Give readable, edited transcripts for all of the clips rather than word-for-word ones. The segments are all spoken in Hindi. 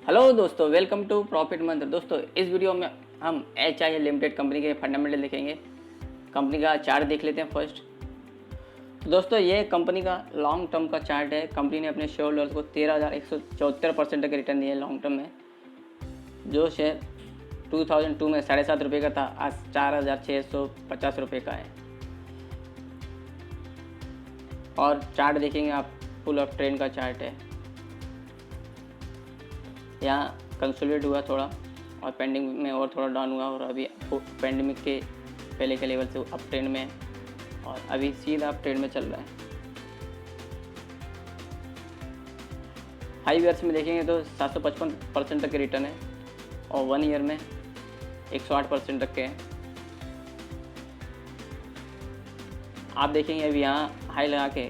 हेलो दोस्तों, वेलकम टू प्रॉफिट मंत्र। दोस्तों, इस वीडियो में हम HIL लिमिटेड कंपनी के फंडामेंटल देखेंगे। कंपनी का चार्ट देख लेते हैं फर्स्ट। तो दोस्तों, ये कंपनी का लॉन्ग टर्म का चार्ट है। कंपनी ने अपने शेयर होल्डर्स को 13,174% तक रिटर्न दिए लॉन्ग टर्म में। जो शेयर 2002 में 7.5 रुपये का था, आज 4,650 रुपये का है। और चार्ट देखेंगे आप, फुल ऑफ ट्रेंड का चार्ट है। यहाँ कंसोलिडेट हुआ थोड़ा और पेंडिंग में और थोड़ा डाउन हुआ और अभी पेंडेमिक के पहले के लेवल से अप ट्रेंड में है और अभी सीधा अप ट्रेंड में चल रहा है। हाई ईयर्स में देखेंगे तो 755% तक के रिटर्न है और 1 ईयर में 108% तक के हैं। आप देखेंगे अभी यहाँ हाई लगा के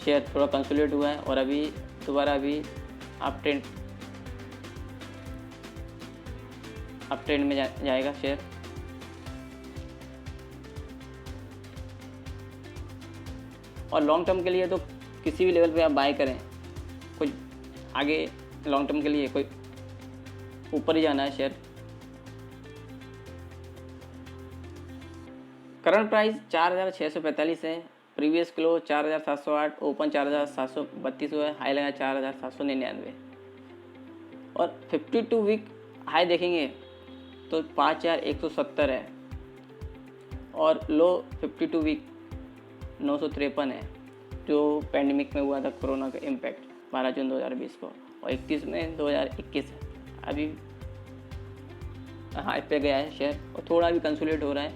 शेयर थोड़ा कंसोलिडेट हुआ है और अभी दोबारा अभी अप ट्रेंड में जाएगा शेयर। और लॉन्ग टर्म के लिए तो किसी भी लेवल पे आप बाय करें, कुछ आगे लॉन्ग टर्म के लिए कोई ऊपर ही जाना है शेयर। करंट प्राइस 4,645 है। प्रीवियस क्लोज 4,708, ओपन 4,732 हुआ है, हाई लगा 4,799 और 52 वीक हाई देखेंगे तो 5,170 है और लो 52 वीक 953 है, जो पैंडमिक में हुआ था कोरोना का इम्पैक्ट 12 जून 2020 को। और 31 में 2021 अभी हाई पे गया है शेयर और थोड़ा भी कंसोलिडेट हो रहा है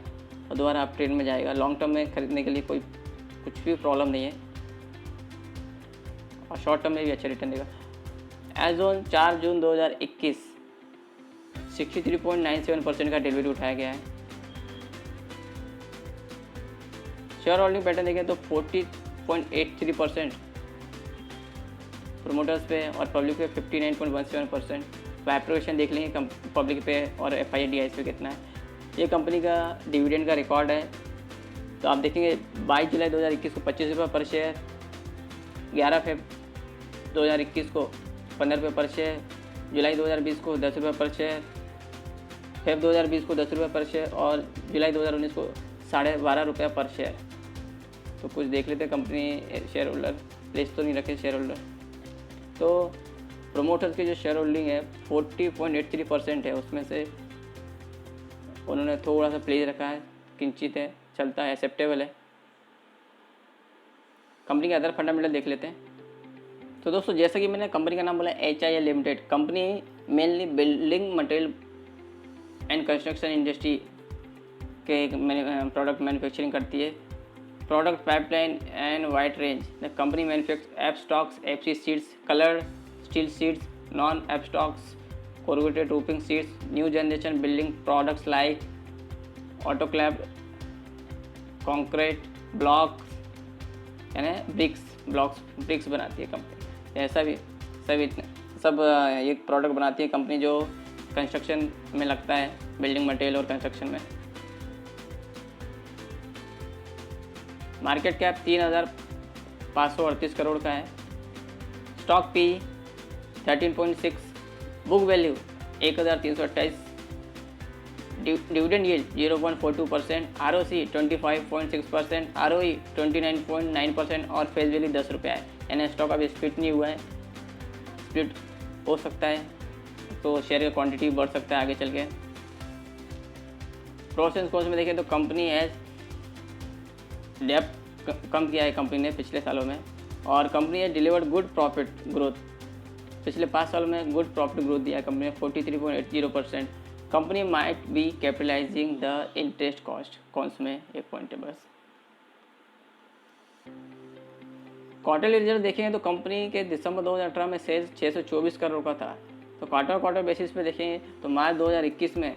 और दोबारा अप ट्रेंड में जाएगा। लॉन्ग टर्म में खरीदने के लिए कोई कुछ भी प्रॉब्लम नहीं है और शॉर्ट टर्म में भी अच्छा रिटर्न देगा। एज ऑन 4 जून 2021 63.97% का डिलीवरी उठाया गया है। शेयर होल्डिंग पैटर्न देखें तो 40.83% प्रोमोटर्स पे और पब्लिक पे 59.17%। वाइप्रोवेशन देख लेंगे पब्लिक पे और FIDIs पे कितना है। ये कंपनी का डिविडेंड का रिकॉर्ड है। तो आप देखेंगे 22 जुलाई 2021 को 25 रुपये पर शेयर, 11 फरवरी 2021 को 15 रुपये पर शेयर, जुलाई 2020 को 10 रुपये पर शेयर, फरवरी 2020 को 10 रुपये पर शेयर और जुलाई 2019 को 12.5 रुपये पर शेयर। तो कुछ देख लेते कंपनी शेयर होल्डर लिस्ट तो नहीं रखे शेयर होल्डर। तो प्रोमोटर्स की जो शेयर होल्डिंग है 40.83% है, उसमें से उन्होंने थोड़ा सा प्लेज रखा है, किंचित है, चलता है, एक्सेप्टेबल है। कंपनी के अदर फंडामेंटल देख लेते हैं। तो दोस्तों, जैसा कि मैंने कंपनी का नाम बोला HIL limited, company mainly building material and construction industry के प्रोडक्ट मैन्युफैक्चरिंग करती है। Product pipeline and wide range. The company manufacture app stocks, FC sheets, coloured steel sheets, non app stocks, corrugated roofing sheets, new generation building products like autoclaved concrete blocks, यानी ब्रिक्स बनाती है कंपनी। ऐसा भी सब ये प्रोडक्ट बनाती है कंपनी जो कंस्ट्रक्शन में लगता है, बिल्डिंग मटेरियल और कंस्ट्रक्शन में। मार्केट कैप 3,538 करोड़ का है। Stock P 13.6, book value 1,328, dividend yield 0.42%, ROC 25.6%, ROE 29.9% और फेस वैल्यू 10 रुपये है। यानी स्टॉक अभी स्प्लिट नहीं हुआ है, स्प्लिट हो सकता है तो शेयर का क्वांटिटी बढ़ सकता है आगे चल के। प्रोस एंड कॉन्स में देखें तो कंपनी है डेप्ट कम किया है कंपनी ने पिछले सालों में और कंपनी है डिलीवर्ड गुड प्रॉफिट ग्रोथ। पिछले 5 सालों में गुड प्रॉफिट ग्रोथ दिया कंपनी ने 43.80%। Company might be capitalising the interest cost. Cons में एक पॉइंट है बस। क्वार्टरली रिजल्ट देखेंगे तो कंपनी के दिसंबर 2018 में सेल्स 624 करोड़ का था। तो क्वार्टर बेसिस पे देखेंगे तो मार्च 2021 में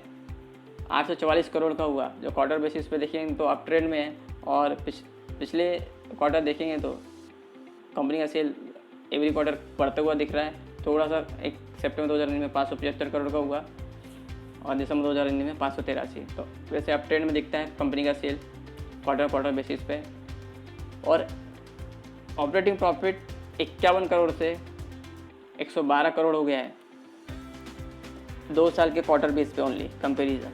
844 करोड़ का हुआ, जो क्वार्टर बेसिस पे देखेंगे तो अप ट्रेंड में है। और पिछले क्वार्टर देखेंगे तो कंपनी का सेल एवरी क्वार्टर बढ़ता हुआ दिख रहा है। थोड़ा सा एक सितंबर 2019 में 575 करोड़ का हुआ और दिसंबर 2019 में 583। तो वैसे अप ट्रेंड में दिखता है कंपनी का सेल क्वार्टर बेसिस पे। और ऑपरेटिंग प्रॉफिट 51 करोड़ से 112 करोड़ हो गया है 2 साल के क्वार्टर बेस पे only comparison.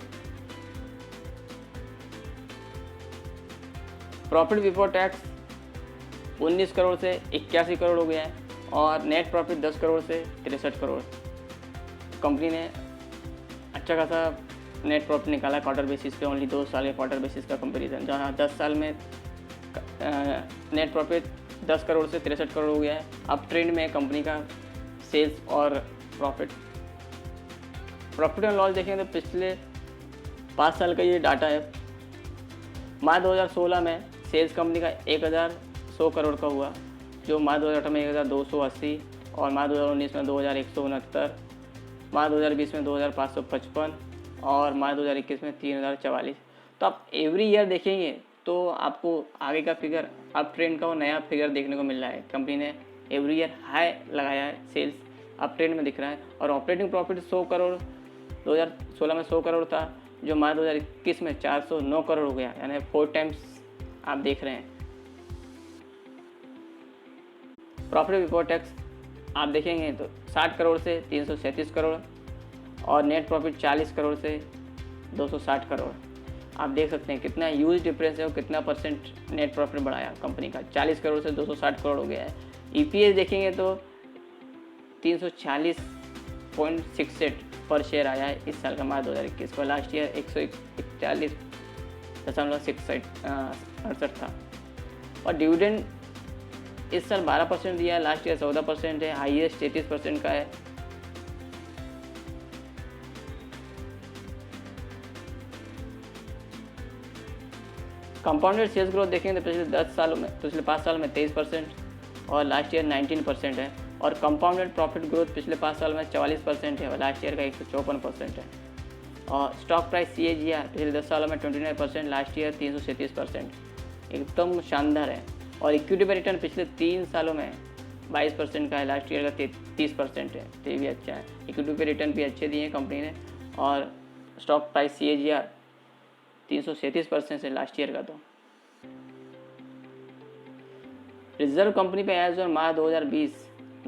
Profit before tax 19 crore से 81 करोड़ हो गया है और नेट प्रॉफिट 10 करोड़ से 63 करोड़। कंपनी ने अच्छा खासा नेट प्रॉफिट निकाला क्वार्टर बेसिस पे ओनली 2 साल के क्वार्टर बेसिस का कंपैरिजन, जहाँ 10 साल में नेट प्रॉफिट 10 करोड़ से 63 करोड़ हो गया है। अब ट्रेंड में कंपनी का सेल्स और प्रॉफिट एंड लॉस देखें तो पिछले 5 साल का ये डाटा है। मार्च 2016 में सेल्स कंपनी का 1100 करोड़ का हुआ, जो मार्च 2018 में 1280 और मार्च 2019 में 2169, मार्च 2020 में 2555 और मार्च 2021 में 3044। तो आप एवरी ईयर देखेंगे तो आपको आगे का फिगर अप ट्रेंड का वो नया फिगर देखने को मिल रहा है। कंपनी ने एवरी ईयर हाई लगाया है, सेल्स अप ट्रेंड में दिख रहा है और ऑपरेटिंग प्रॉफिट 100 करोड़ 2016 में 100 करोड़ था, जो मार्च 2021 में 409 करोड़ हो गया, यानी 4 टाइम्स आप देख रहे हैं। प्रॉफिट बिफोर टैक्स आप देखेंगे तो 60 करोड़ से 337 करोड़ और नेट प्रॉफिट 40 करोड़ से 260 करोड़। आप देख सकते हैं कितना ह्यूज डिफरेंस है और कितना परसेंट नेट प्रॉफिट बढ़ाया कंपनी का, 40 करोड़ से 260 करोड़ हो गया है। ईपीएस देखेंगे तो 340.68 पर शेयर आया है इस साल का मार्च 2021 को। लास्ट ईयर 141.68 था। और डिविडेंड इस साल 12% दिया है, लास्ट ईयर 14% है, हाईएस्ट 33% का है। कंपाउंडेड सेल्स ग्रोथ देखेंगे तो पिछले 5 सालों में 23% और लास्ट ईयर 19% है। और कंपाउंडेड प्रॉफिट ग्रोथ पिछले 5 साल में 44% है और लास्ट ईयर का 154% है। और स्टॉक प्राइस CAGR पिछले 10 सालों में 29%, लास्ट ईयर 337%, एकदम शानदार है। और इक्विटी पे रिटर्न पिछले 3 सालों में 22% का है, लास्ट ईयर का 30% है, तो ये भी अच्छा है। इक्विटी पे रिटर्न भी अच्छे दिए हैं कंपनी ने। और स्टॉक प्राइस CAGR 337% से लास्ट ईयर का। तो रिजर्व कंपनी पे एज ऑन मार्च 2020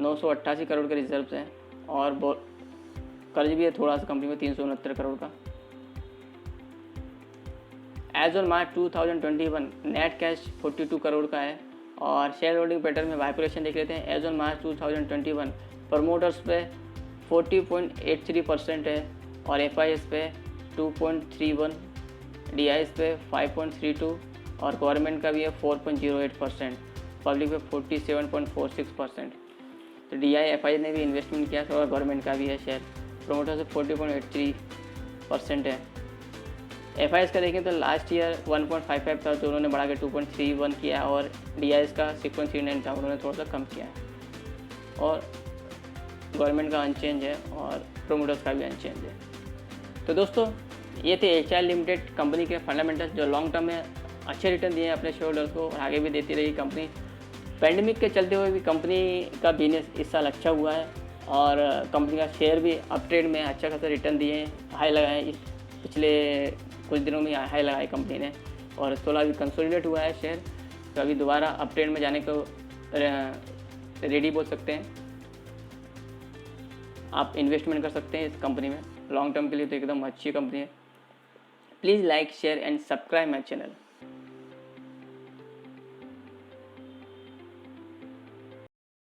988 करोड़ के रिजर्व हैं और कर्ज भी है थोड़ा सा कंपनी में 369 करोड़ का। As on March 2021 net cash 42 crore का है। और शेयर होल्डिंग पैटर्न में वाइब्रेशन देख लेते हैं। एज ऑन मार्च 2021 प्रमोटर्स पे 40.83% है और FIS पे 2.31, DIS पे 5.32 और गवर्नमेंट का भी है 4.08%, पब्लिक पे 47.46%। तो DI-FI ने भी इन्वेस्टमेंट किया और गवर्नमेंट का भी है शेयर। प्रोमोटर से 40.83% है। FIS का देखें तो लास्ट ईयर 1.55 था, तो उन्होंने बढ़ा के 2.31 किया और DIS का 6.39 था, उन्होंने थोड़ा सा कम किया है। और गवर्नमेंट का अनचेंज है और प्रोमोटर्स का भी अनचेंज है। तो दोस्तों ये थे HIL लिमिटेड कंपनी के फंडामेंटल्स, जो लॉन्ग टर्म में अच्छे रिटर्न दिए हैं अपने शेयर होल्डर्स को और आगे भी देती रही कंपनी। पैंडेमिक के चलते हुए भी कंपनी का बिजनेस इस साल अच्छा हुआ है और कंपनी का शेयर भी अप ट्रेंड में अच्छा खासा रिटर्न दिए हैं, हाई लगाए हैं। पिछले कुछ दिनों में हाई लगाए कंपनी ने और थोड़ा भी कंसोलिडेट हुआ है शेयर, तो अभी दोबारा अप ट्रेंड में जाने को रेडी बोल सकते हैं। आप इन्वेस्टमेंट कर सकते हैं इस कंपनी में लॉन्ग टर्म के लिए, तो एकदम अच्छी कंपनी है। Please like share and subscribe my channel.